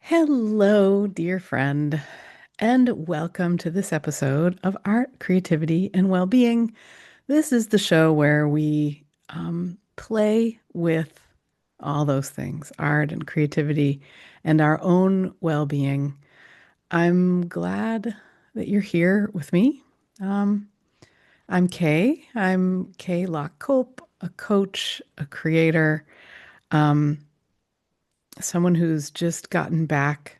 Hello, dear friend, and welcome to this episode of Art, Creativity, and Well-Being. This is the show where we play with all those things, art and creativity, and our own well-being. I'm glad that you're here with me. Um, I'm Kay. I'm Kay Lock Cope, a coach, a creator, um, someone who's just gotten back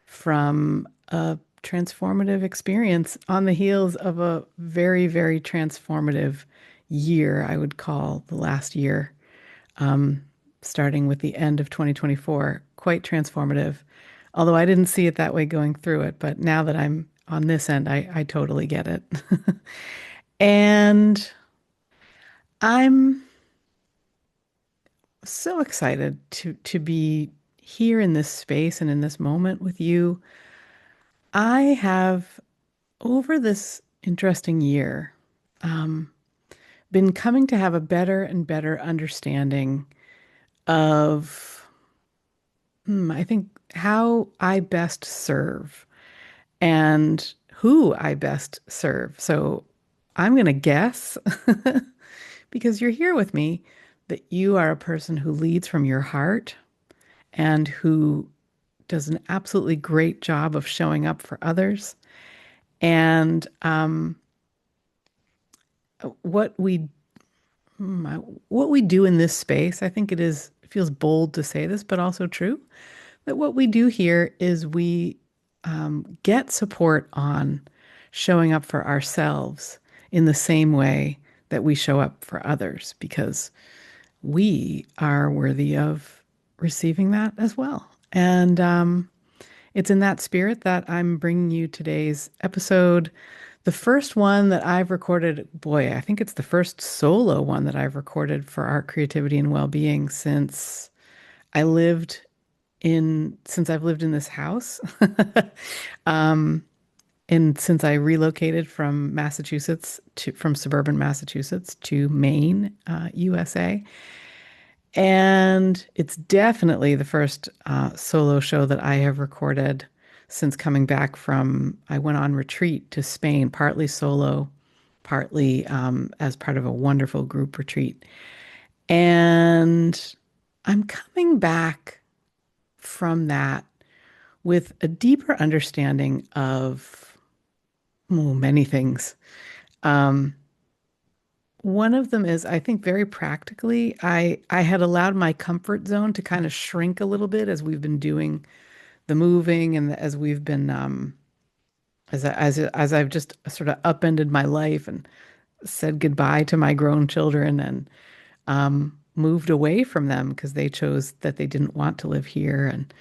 from a transformative experience on the heels of a very, very transformative year, I would call the last year, um, starting with the end of 2024, quite transformative. Although I didn't see it that way going through it, but now that I'm on this end, I totally get it. And I'm so excited to be here in this space and in this moment with you. I have over this interesting year, um, been coming to have a better and better understanding of, I think, how I best serve and who I best serve. So I'm going to guess, because you're here with me, that you are a person who leads from your heart and who does an absolutely great job of showing up for others. And what we Hmm, what we do in this space, I think it feels bold to say this, but also true, that what we do here is we get support on showing up for ourselves in the same way that we show up for others, because we are worthy of receiving that as well. And it's in that spirit that I'm bringing you today's episode. The first one that I've recorded, boy, I think it's the first solo one that I've recorded for Art, Creativity, and Well-Being I lived since I've lived in this house. um, and since I relocated from suburban Massachusetts to Maine, USA. And it's definitely the first solo show that I have recorded since coming back I went on retreat to Spain, partly solo, partly as part of a wonderful group retreat. And I'm coming back from that with a deeper understanding of many things. Um, One of them is, I think, very practically, I had allowed my comfort zone to kind of shrink a little bit as we've been doing the moving and as we've been as I've just sort of upended my life and said goodbye to my grown children and moved away from them because they chose that they didn't want to live here, and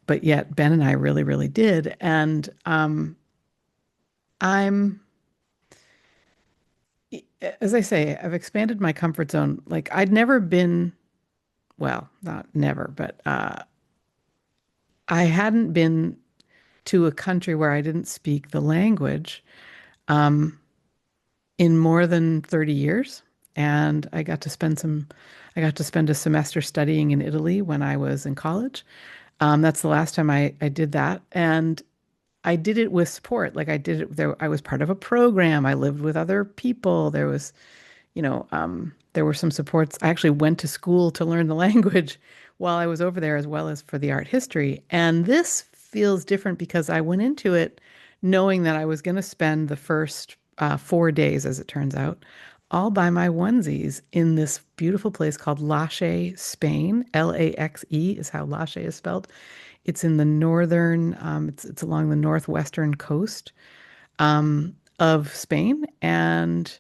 but yet Ben and I really, really did. And I'm as I say, I've expanded my comfort zone. Like I'd never been, well, not never, but I hadn't been to a country where I didn't speak the language um, in more than 30 years. And I got to spend a semester studying in Italy when I was in college. That's the last time I did that. And I did it with support. Like I did it there. I was part of a program. I lived with other people. There were some supports. I actually went to school to learn the language while I was over there, as well as for the art history. And this feels different because I went into it knowing that I was going to spend the first 4 days, as it turns out, all by my onesies in this beautiful place called Laxe, Spain. Laxe is how Laxe is spelled. It's in the it's along the northwestern coast of Spain, and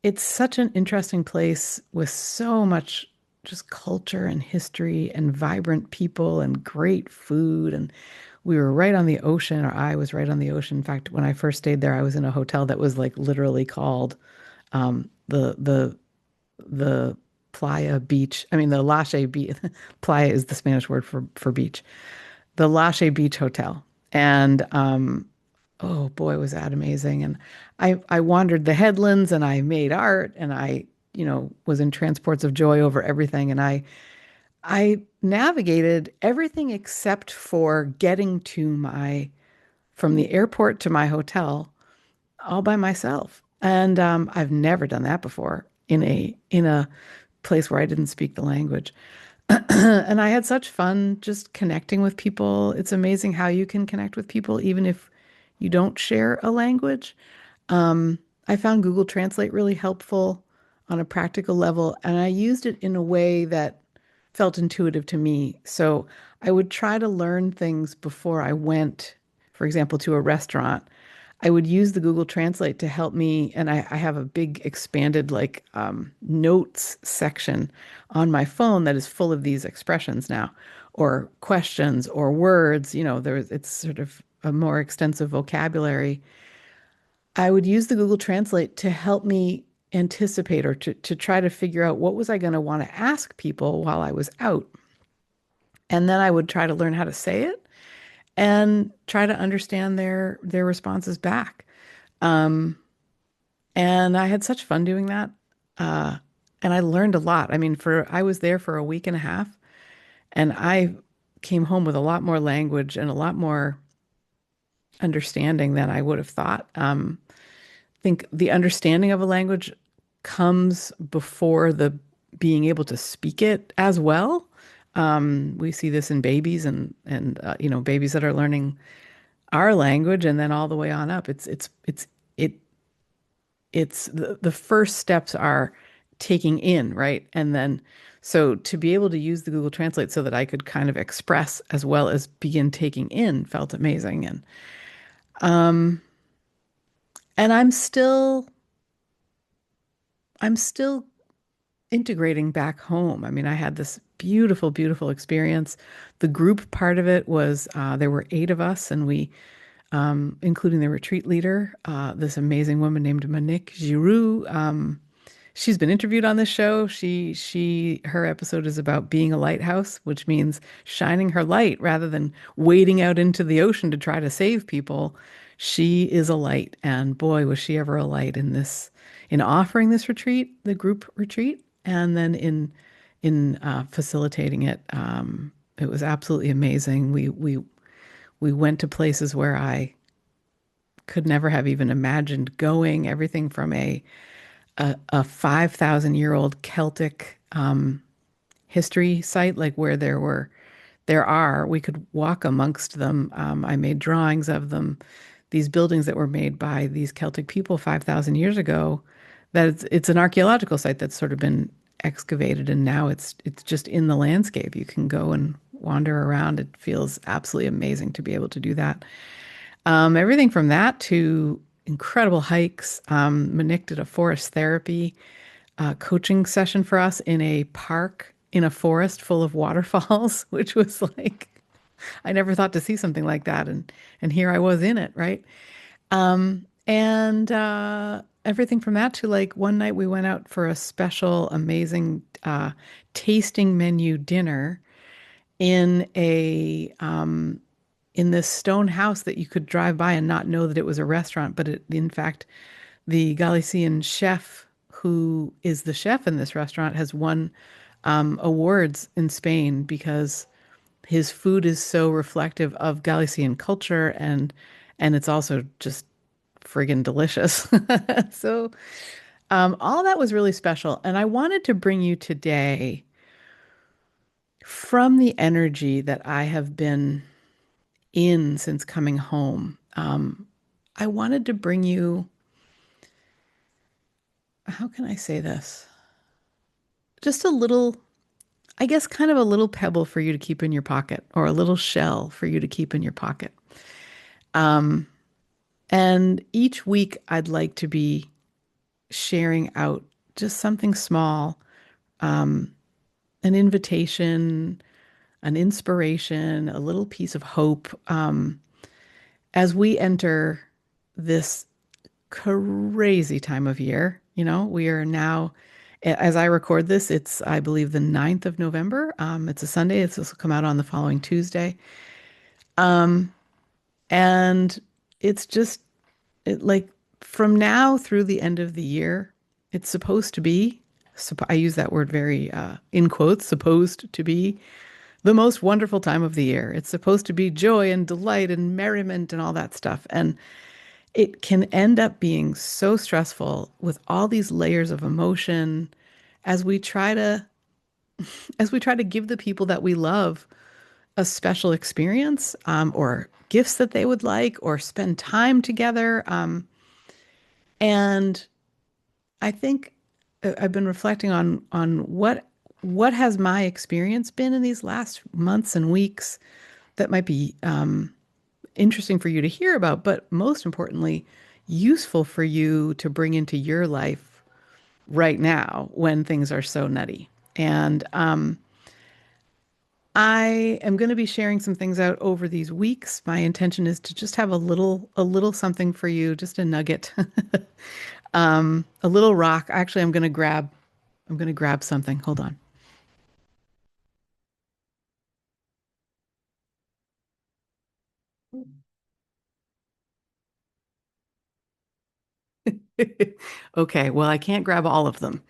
it's such an interesting place with so much just culture and history and vibrant people and great food. And we were right on the ocean, or I was right on the ocean. In fact, when I first stayed there, I was in a hotel that was like literally called the Playa Beach. I mean, the Lache Beach. Playa is the Spanish word for beach. The Lache Beach Hotel. And oh boy, was that amazing. And I wandered the headlands and I made art and I was in transports of joy over everything. And I navigated everything except for getting to from the airport to my hotel all by myself. And I've never done that before in a place where I didn't speak the language. And I had such fun just connecting with people. It's amazing how you can connect with people even if you don't share a language. I found Google Translate really helpful on a practical level, and I used it in a way that felt intuitive to me. So I would try to learn things before I went, for example, to a restaurant. I would use the Google Translate to help me, and I have a big expanded notes section on my phone that is full of these expressions now, or questions or words. It's sort of a more extensive vocabulary. I would use the Google Translate to help me anticipate or to try to figure out what was I going to want to ask people while I was out. And then I would try to learn how to say it and try to understand their responses back. Um, and I had such fun doing that. Uh, and I learned a lot. I mean, for I was there for a week and a half, and I came home with a lot more language and a lot more understanding than I would have thought. Think the understanding of a language comes before the being able to speak it as well. We see this in babies and babies that are learning our language and then all the way on up. It it's the first steps are taking in, right? And then so to be able to use the Google Translate so that I could kind of express as well as begin taking in felt amazing. Um and I'm still integrating back home. I mean, I had this beautiful, beautiful experience. The group part of it was there were 8 of us, and including the retreat leader, this amazing woman named Monique Giroux. She's been interviewed on this show. Her episode is about being a lighthouse, which means shining her light rather than wading out into the ocean to try to save people. She is a light, and boy, was she ever a light in offering this retreat, the group retreat, and then in facilitating it. It was absolutely amazing. We went to places where I could never have even imagined going. Everything from a 5,000-year-old Celtic history site, like where we could walk amongst them. I made drawings of them, these buildings that were made by these Celtic people 5,000 years ago. That it's an archaeological site that's sort of been excavated, and now it's just in the landscape. You can go and wander around. It feels absolutely amazing to be able to do that. Everything from that to incredible hikes. Monique did a forest therapy coaching session for us in a park in a forest full of waterfalls, which was like, I never thought to see something like that. And here I was in it, right? And everything from that to like one night we went out for a special, amazing tasting menu dinner in in this stone house that you could drive by and not know that it was a restaurant, but in fact, the Galician chef who is the chef in this restaurant has won awards in Spain because his food is so reflective of Galician culture and it's also just friggin' delicious. So all that was really special, and I wanted to bring you today from the energy that I have been in since coming home. I wanted to bring you, how can I say this? Just a little, I guess, kind of a little pebble for you to keep in your pocket, or a little shell for you to keep in your pocket. Um, and each week, I'd like to be sharing out just something small, um, an invitation, an inspiration, a little piece of hope, as we enter this crazy time of year. We are now, as I record this, it's, I believe, the 9th of November. It's a Sunday. This will come out on the following Tuesday. Um, and it's just like from now through the end of the year, it's supposed to be. I use that word very in quotes, supposed to be the most wonderful time of the year. It's supposed to be joy and delight and merriment and all that stuff. And it can end up being so stressful with all these layers of emotion as we try to give the people that we love a special experience, or gifts that they would like, or spend time together. And I think I've been reflecting on what has my experience been in these last months and weeks that might be interesting for you to hear about, but most importantly, useful for you to bring into your life right now when things are so nutty. And I am going to be sharing some things out over these weeks. My intention is to just have a little something for you, just a nugget, a little rock. Actually, I'm going to grab something. Hold on. Okay, well, I can't grab all of them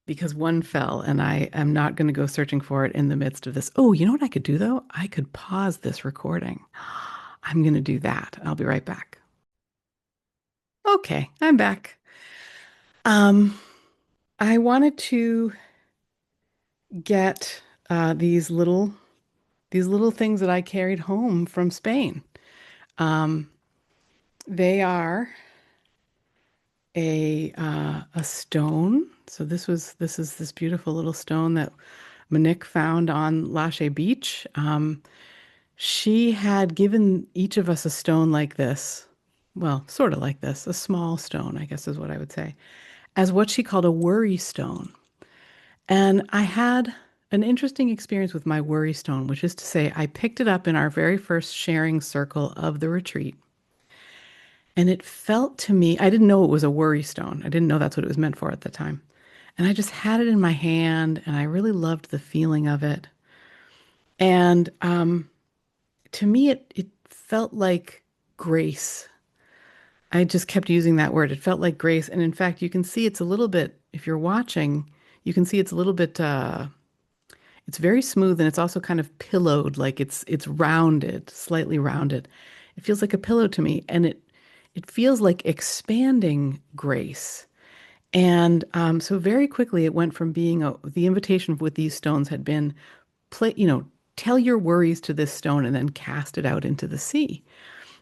because one fell and I am not going to go searching for it in the midst of this. Oh, you know what I could do though? I could pause this recording. I'm going to do that. I'll be right back. Okay, I'm back. Um, I wanted to get these little things that I carried home from Spain. Um, they are a stone. So this is this beautiful little stone that Monique found on Lache Beach. She had given each of us a stone like this. Well, sort of like this, a small stone, I guess is what I would say, as what she called a worry stone. And I had an interesting experience with my worry stone, which is to say, I picked it up in our very first sharing circle of the retreat. And it felt to me, I didn't know it was a worry stone. I didn't know that's what it was meant for at the time. And I just had it in my hand and I really loved the feeling of it. And to me, it felt like grace. I just kept using that word. It felt like grace. And in fact, you can see it's a little bit, if you're watching, you can see it's a little bit, it's very smooth and it's also kind of pillowed, like it's rounded, slightly rounded. It feels like a pillow to me. And it feels like expanding grace. And so very quickly it went from being the invitation with these stones had been play, tell your worries to this stone and then cast it out into the sea.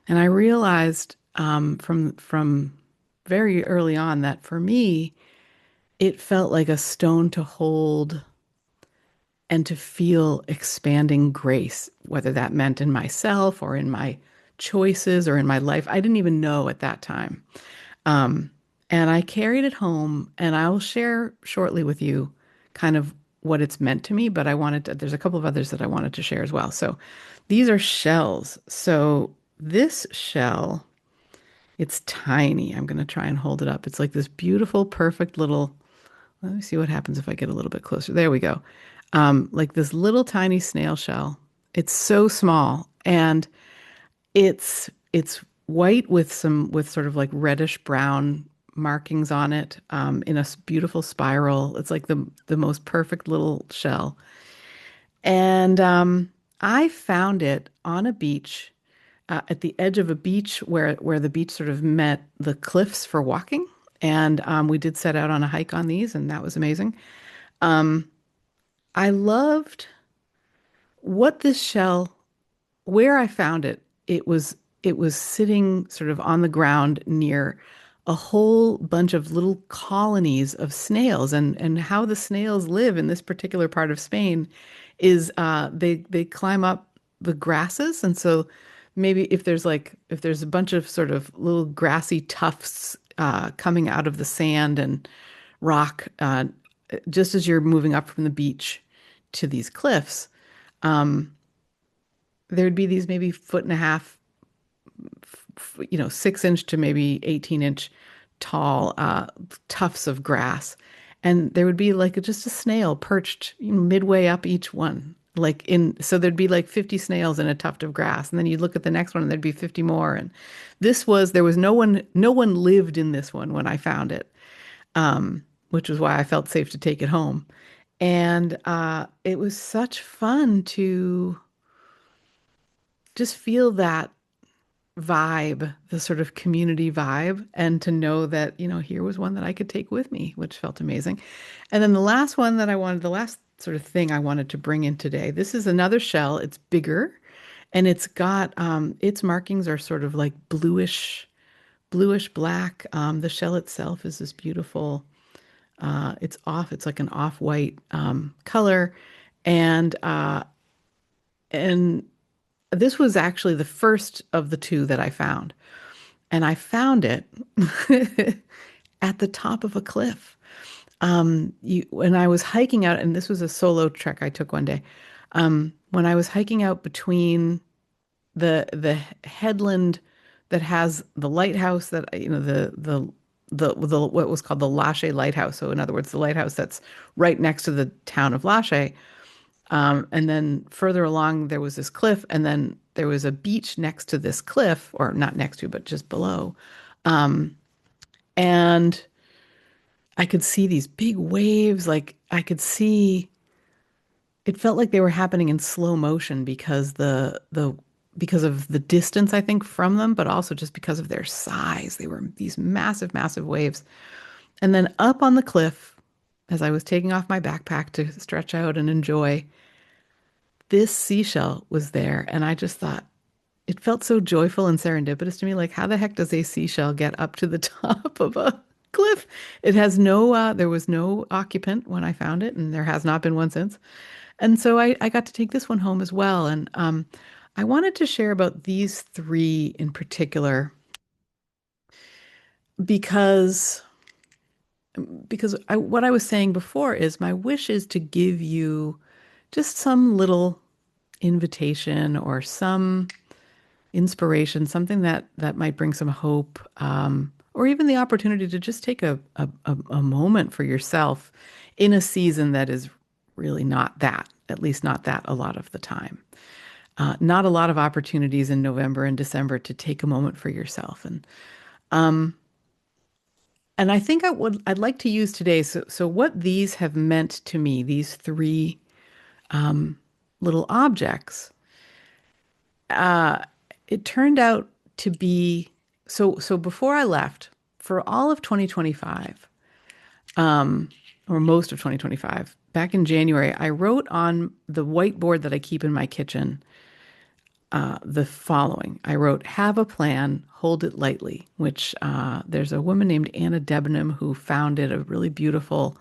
And I realized from very early on that for me, it felt like a stone to hold and to feel expanding grace, whether that meant in myself or in my choices or in my life. I didn't even know at that time. Um, and I carried it home, and I will share shortly with you kind of what it's meant to me. But there's a couple of others that I wanted to share as well. So these are shells. So this shell, it's tiny. I'm going to try and hold it up. It's like this beautiful, perfect little, let me see what happens if I get a little bit closer. There we go. Like this little tiny snail shell. It's so small. And it's white with sort of like reddish brown markings on it, in a beautiful spiral. It's like the most perfect little shell. And I found it on a beach, at the edge of a beach where the beach sort of met the cliffs for walking. And we did set out on a hike on these, and that was amazing. Um, I loved what this shell where I found it, it was sitting sort of on the ground near a whole bunch of little colonies of snails, and how the snails live in this particular part of Spain is they climb up the grasses, and so maybe if there's a bunch of sort of little grassy tufts coming out of the sand and rock, just as you're moving up from the beach to these cliffs, um, there would be these maybe foot and a half, 6 inch to maybe 18-inch tall tufts of grass. And there would be like just a snail perched, midway up each one. So there'd be like 50 snails in a tuft of grass. And then you'd look at the next one and there'd be 50 more. And there was no one lived in this one when I found it. which was why I felt safe to take it home. And it was such fun to just feel that vibe, the sort of community vibe, and to know that, here was one that I could take with me, which felt amazing. And then the last sort of thing I wanted to bring in today, this is another shell. It's bigger and it's got, its markings are sort of like bluish black. The shell itself is this beautiful, it's like an off-white color. And, and this was actually the first of the two that I found. And I found it at the top of a cliff. When I was hiking out, and this was a solo trek I took one day. When I was hiking out between the headland that has the lighthouse that the what was called the Lachey Lighthouse. So in other words, the lighthouse that's right next to the town of Lachey. And then further along, there was this cliff, and then there was a beach next to this cliff, or not next to, but just below. And I could see these big waves. Like I could see, it felt like they were happening in slow motion because of the distance, I think, from them, but also just because of their size. They were these massive, massive waves. And then up on the cliff, as I was taking off my backpack to stretch out and enjoy, this seashell was there. And I just thought, it felt so joyful and serendipitous to me. Like, how the heck does a seashell get up to the top of a cliff? It has there was no occupant when I found it, and there has not been one since. And so I got to take this one home as well. And I wanted to share about these three in particular because what I was saying before is my wish is to give you just some little invitation or some inspiration, something that might bring some hope, or even the opportunity to just take a moment for yourself in a season that is really not that, at least not that a lot of the time. Not a lot of opportunities in November and December to take a moment for yourself. And I think I'd like to use today. So what these have meant to me, these three little objects, it turned out to be so before I left for all of 2025, or most of 2025, back in January, I wrote on the whiteboard that I keep in my kitchen the following. I wrote, "Have a plan, hold it lightly," which there's a woman named Anna Debenham who founded a really beautiful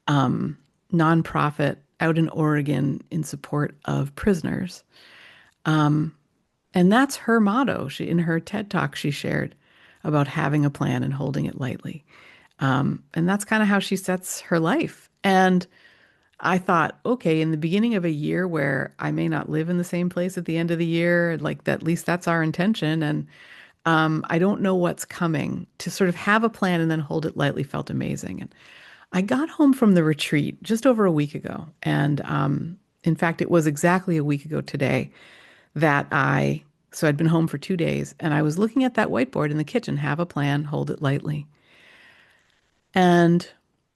nonprofit out in Oregon in support of prisoners. And that's her motto. In her TED Talk, she shared about having a plan and holding it lightly. And that's kind of how she sets her life. And I thought, okay, in the beginning of a year where I may not live in the same place at the end of the year, like that, at least that's our intention. And I don't know what's coming. To sort of have a plan and then hold it lightly felt amazing. And I got home from the retreat just over a week ago. And in fact, it was exactly a week ago today that so I'd been home for 2 days and I was looking at that whiteboard in the kitchen, have a plan, hold it lightly. And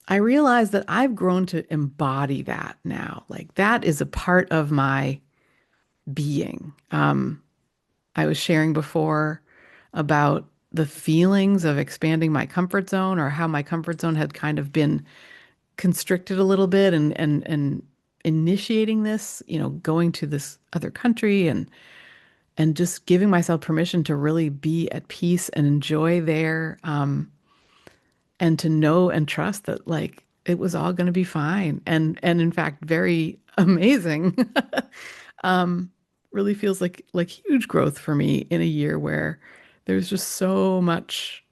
I realized that I've grown to embody that now. Like that is a part of my being. I was sharing before about the feelings of expanding my comfort zone or how my comfort zone had kind of been constricted a little bit and initiating this, going to this other country and just giving myself permission to really be at peace and enjoy there, and to know and trust that like it was all going to be fine and in fact very amazing. Really feels like huge growth for me in a year where there's just so much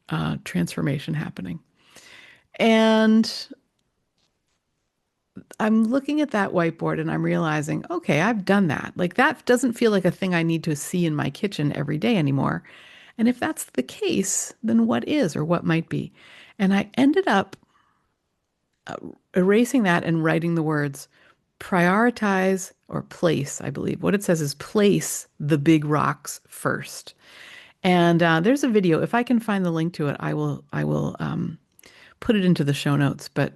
transformation happening. And I'm looking at that whiteboard and I'm realizing, okay, I've done that. Like that doesn't feel like a thing I need to see in my kitchen every day anymore. And if that's the case, then what is or what might be? And I ended up erasing that and writing the words prioritize or place, I believe. What it says is place the big rocks first. And there's a video. If I can find the link to it, I will put it into the show notes. But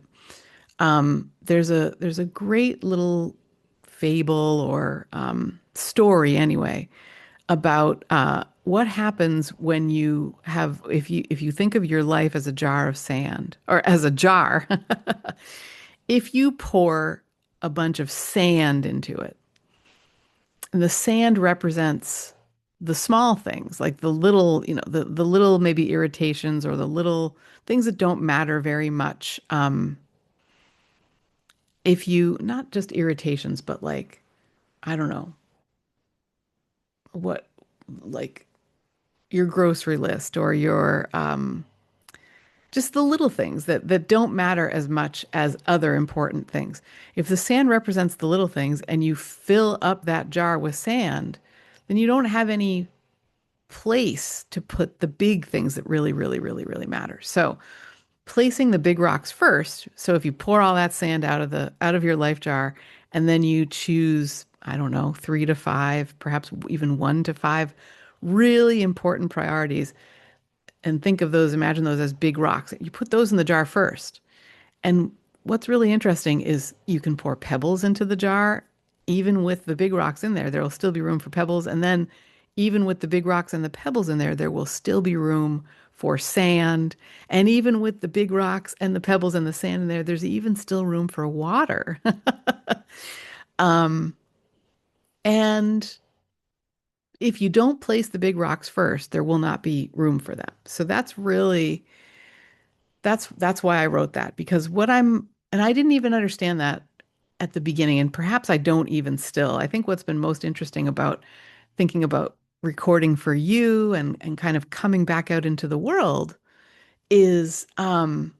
There's a great little fable or story anyway about what happens when you have if you think of your life as a jar of sand or as a jar. If you pour a bunch of sand into it, and the sand represents the small things, like the little, the little maybe irritations or the little things that don't matter very much. If you, not just irritations, but like, I don't know, what, like your grocery list or your, just the little things that don't matter as much as other important things. If the sand represents the little things and you fill up that jar with sand, then you don't have any place to put the big things that really, really, really, really matter. So placing the big rocks first. So if you pour all that sand out of your life jar and then you choose, I don't know, 3 to 5, perhaps even 1 to 5 really important priorities and think of those, imagine those as big rocks. You put those in the jar first. And what's really interesting is you can pour pebbles into the jar. Even with the big rocks in there, there will still be room for pebbles. And then, even with the big rocks and the pebbles in there will still be room for sand. And even with the big rocks and the pebbles and the sand in there, there's even still room for water. And if you don't place the big rocks first, there will not be room for them. So that's why I wrote that because and I didn't even understand that at the beginning, and perhaps I don't even still. I think what's been most interesting about thinking about recording for you and kind of coming back out into the world is I've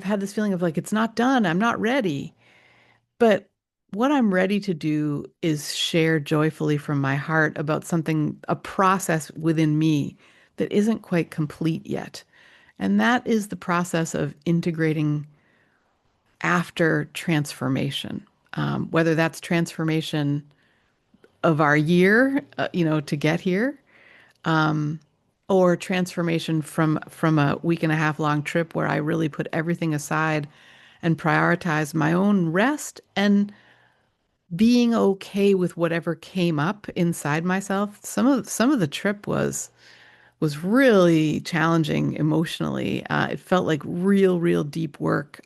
had this feeling of like it's not done, I'm not ready. But what I'm ready to do is share joyfully from my heart about something, a process within me that isn't quite complete yet. And that is the process of integrating after transformation, whether that's transformation of our year, to get here, or transformation from a week and a half long trip where I really put everything aside and prioritize my own rest and being okay with whatever came up inside myself. Some of the trip was really challenging emotionally. It felt like real deep work.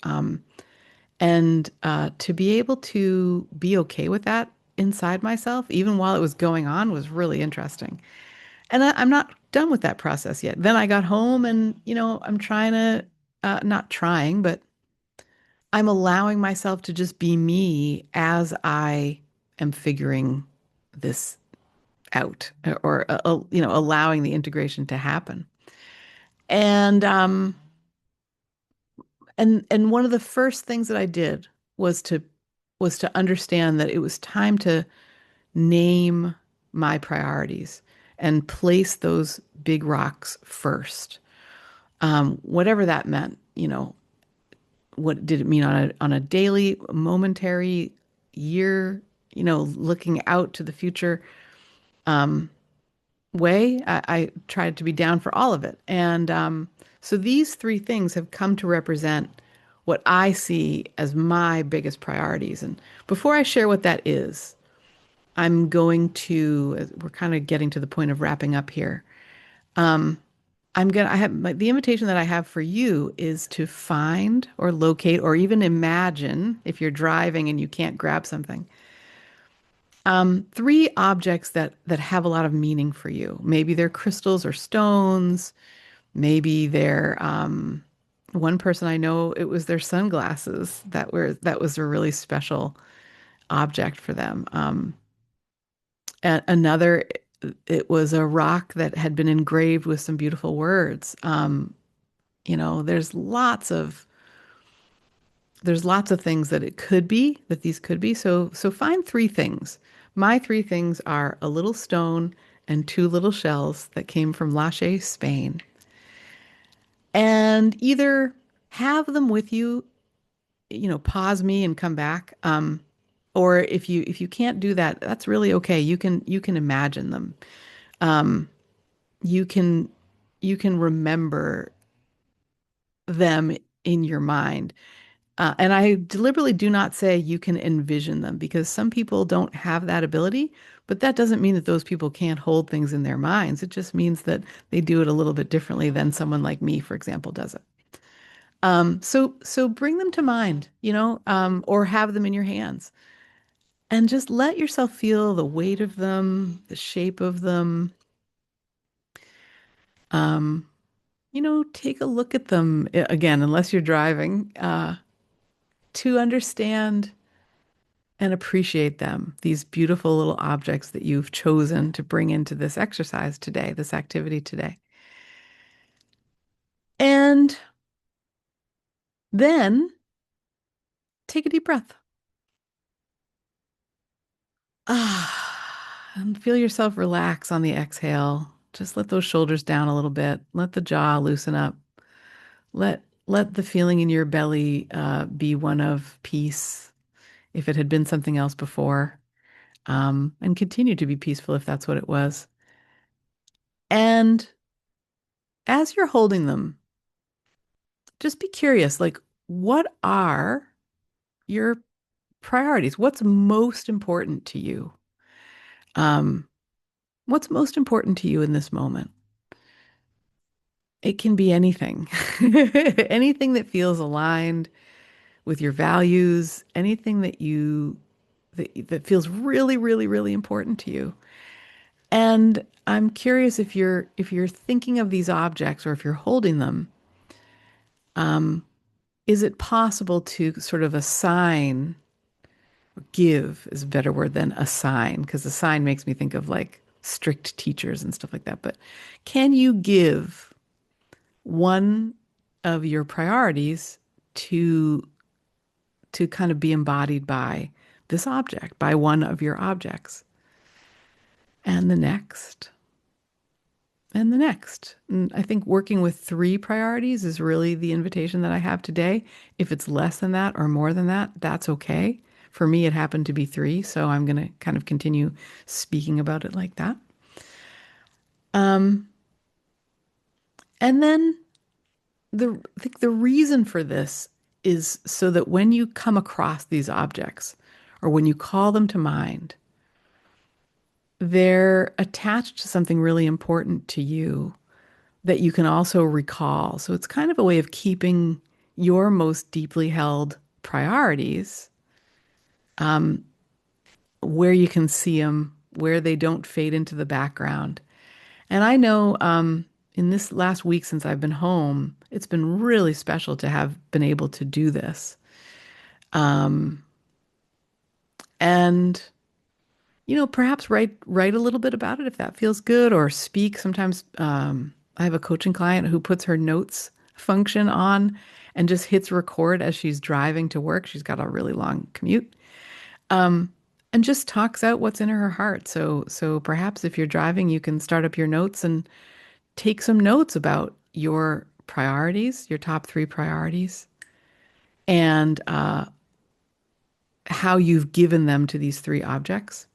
And to be able to be okay with that inside myself, even while it was going on, was really interesting. And I'm not done with that process yet. Then I got home and, I'm trying to, not trying, but I'm allowing myself to just be me as I am figuring this out or, allowing the integration to happen. And, and one of the first things that I did was to understand that it was time to name my priorities and place those big rocks first. Whatever that meant, what did it mean on a daily, momentary, year, looking out to the future way? I tried to be down for all of it. And so these 3 things have come to represent what I see as my biggest priorities. And before I share what that is, we're kind of getting to the point of wrapping up here. I have the invitation that I have for you is to find or locate or even imagine if you're driving and you can't grab something. 3 objects that have a lot of meaning for you. Maybe they're crystals or stones. Maybe they're one person I know, it was their sunglasses that was a really special object for them. And another, it was a rock that had been engraved with some beautiful words. There's lots of things that it could be, that these could be. So find 3 things. My 3 things are a little stone and 2 little shells that came from Lache, Spain. And either have them with you, pause me and come back. Or if you can't do that, that's really okay. You can imagine them. You can you can remember them in your mind. And I deliberately do not say you can envision them because some people don't have that ability, but that doesn't mean that those people can't hold things in their minds. It just means that they do it a little bit differently than someone like me, for example, does it. So bring them to mind, or have them in your hands and just let yourself feel the weight of them, the shape of them. Um, take a look at them again, unless you're driving, to understand and appreciate them, these beautiful little objects that you've chosen to bring into this exercise today, this activity today. And then take a deep breath. And feel yourself relax on the exhale. Just let those shoulders down a little bit. Let the jaw loosen up. Let the feeling in your belly be one of peace if it had been something else before, and continue to be peaceful if that's what it was. And as you're holding them, just be curious, like, what are your priorities? What's most important to you? Um, what's most important to you in this moment? It can be anything, anything that feels aligned with your values, anything that feels really, really, really important to you. And I'm curious if you're thinking of these objects or if you're holding them, um, is it possible to sort of assign, give is a better word than assign, because assign makes me think of like strict teachers and stuff like that. But can you give one of your priorities to kind of be embodied by this object, by one of your objects, and the next, and the next. And I think working with three priorities is really the invitation that I have today. If it's less than that or more than that, that's okay. For me, it happened to be three, so I'm going to kind of continue speaking about it like that. Um, and then I think the reason for this is so that when you come across these objects or when you call them to mind, they're attached to something really important to you that you can also recall. So it's kind of a way of keeping your most deeply held priorities where you can see them, where they don't fade into the background. And I know in this last week since I've been home, it's been really special to have been able to do this. Um, and perhaps write a little bit about it if that feels good, or speak. Sometimes I have a coaching client who puts her notes function on and just hits record as she's driving to work. She's got a really long commute, and just talks out what's in her heart. So perhaps if you're driving, you can start up your notes and take some notes about your priorities, your top three priorities, and how you've given them to these three objects.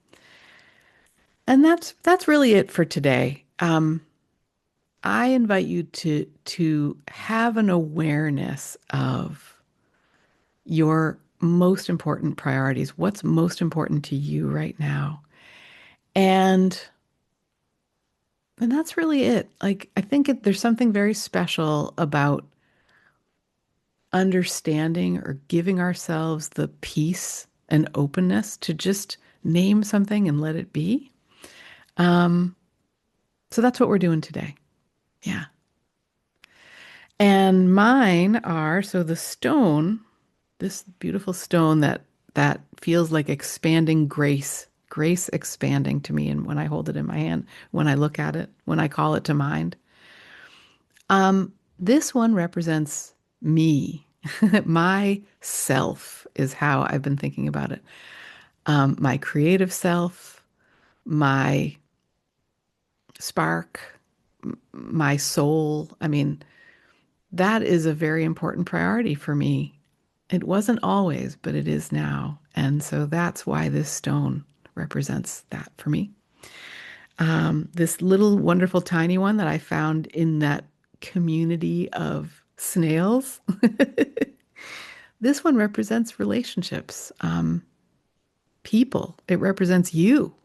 And that's really it for today. I invite you to have an awareness of your most important priorities. What's most important to you right now? And and that's really it. Like I think there's something very special about understanding or giving ourselves the peace and openness to just name something and let it be. Um, so that's what we're doing today. Yeah. And mine are, so the stone, this beautiful stone that feels like expanding grace, grace expanding to me, and when I hold it in my hand, when I look at it, when I call it to mind. This one represents me. My self is how I've been thinking about it. My creative self, my spark, my soul. I mean, that is a very important priority for me. It wasn't always, but it is now. And so that's why this stone represents that for me. This little wonderful tiny one that I found in that community of snails This one represents relationships, people. It represents you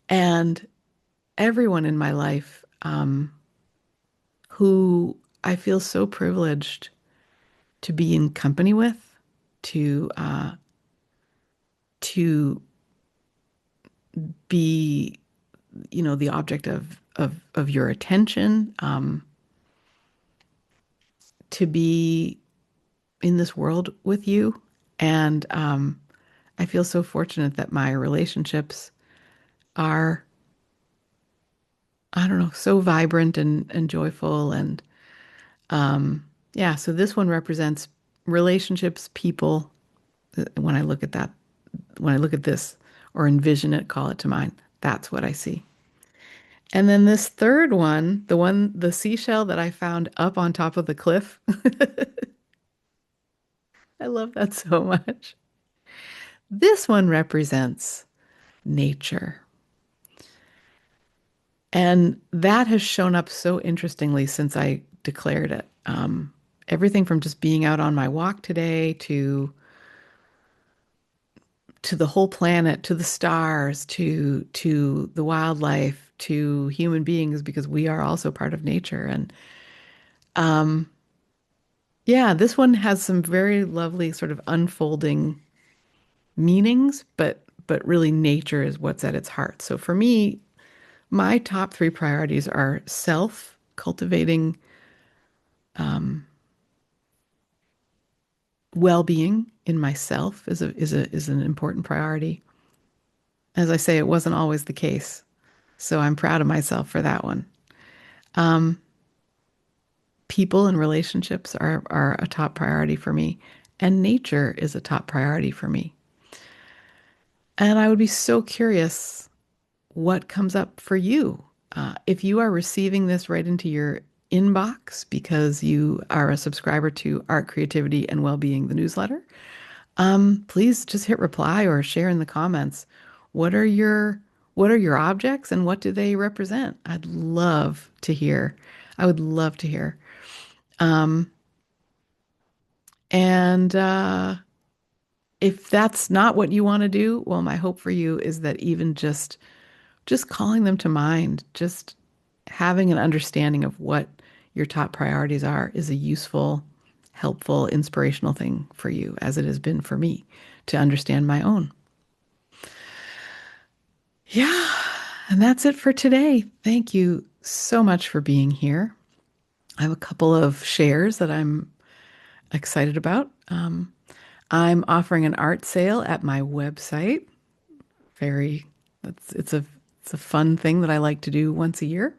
and everyone in my life who I feel so privileged to be in company with, to to be, the object of your attention, to be in this world with you. And I feel so fortunate that my relationships are, I don't know, so vibrant and joyful. And yeah, so this one represents relationships, people. When I look at that, when I look at this or envision it, call it to mind, that's what I see. And then this third one, the seashell that I found up on top of the cliff, I love that so much. This one represents nature. And that has shown up so interestingly since I declared it. Everything from just being out on my walk today to the whole planet, to the stars, to the wildlife, to human beings, because we are also part of nature. And yeah, this one has some very lovely sort of unfolding meanings, but really nature is what's at its heart. So for me, my top three priorities are self, cultivating well-being in myself is an important priority. As I say, it wasn't always the case. So I'm proud of myself for that one. People and relationships are a top priority for me, and nature is a top priority for me. And I would be so curious what comes up for you. If you are receiving this right into your inbox because you are a subscriber to Art, Creativity, and Wellbeing, the newsletter, please just hit reply or share in the comments. What are your what are your objects and what do they represent? I'd love to hear. I would love to hear. And if that's not what you want to do, well, my hope for you is that even just calling them to mind, just having an understanding of what your top priorities are is a useful, helpful, inspirational thing for you, as it has been for me to understand my own. Yeah, and that's it for today. Thank you so much for being here. I have a couple of shares that I'm excited about. I'm offering an art sale at my website. Very, it's a fun thing that I like to do once a year.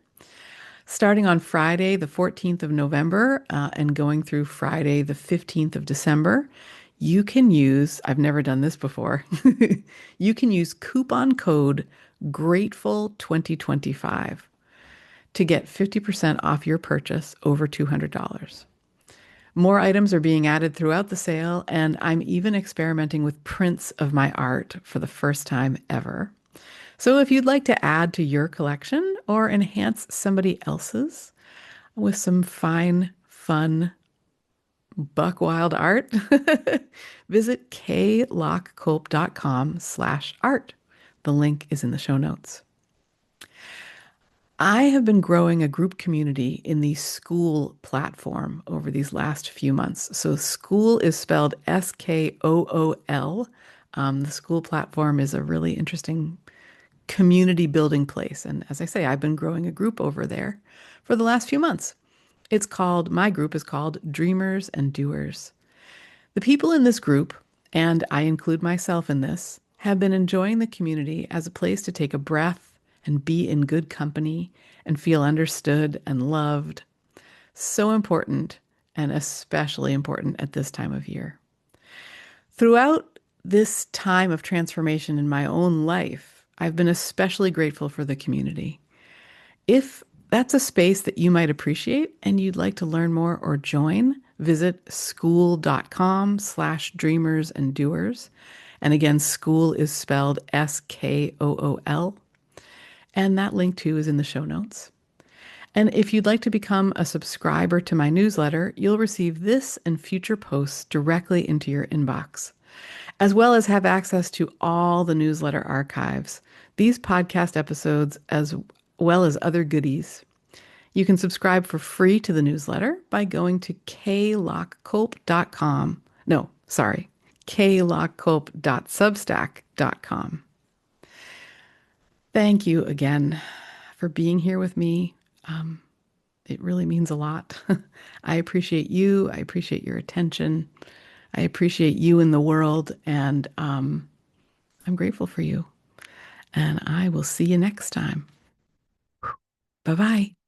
Starting on Friday, the 14th of November, and going through Friday, the 15th of December, you can use, I've never done this before, you can use coupon code Grateful 2025 to get 50% off your purchase over $200. More items are being added throughout the sale, and I'm even experimenting with prints of my art for the first time ever. So if you'd like to add to your collection or enhance somebody else's with some fine, fun, buck wild art, visit klockcope.com/art. The link is in the show notes. I have been growing a group community in the Skool platform over these last few months. So Skool is spelled Skool. The Skool platform is a really interesting community building place. And as I say, I've been growing a group over there for the last few months. My group is called Dreamers and Doers. The people in this group, and I include myself in this, have been enjoying the community as a place to take a breath and be in good company and feel understood and loved. So important, and especially important at this time of year. Throughout this time of transformation in my own life, I've been especially grateful for the community. If that's a space that you might appreciate and you'd like to learn more or join, visit skool.com/dreamers and doers. And again, Skool is spelled Skool. And that link too is in the show notes. And if you'd like to become a subscriber to my newsletter, you'll receive this and future posts directly into your inbox, as well as have access to all the newsletter archives, these podcast episodes, as well as other goodies. You can subscribe for free to the newsletter by going to klockculp.com. No, sorry, klockculp.substack.com. Thank you again for being here with me. It really means a lot. I appreciate you. I appreciate your attention. I appreciate you in the world. And I'm grateful for you. And I will see you next time. Bye bye.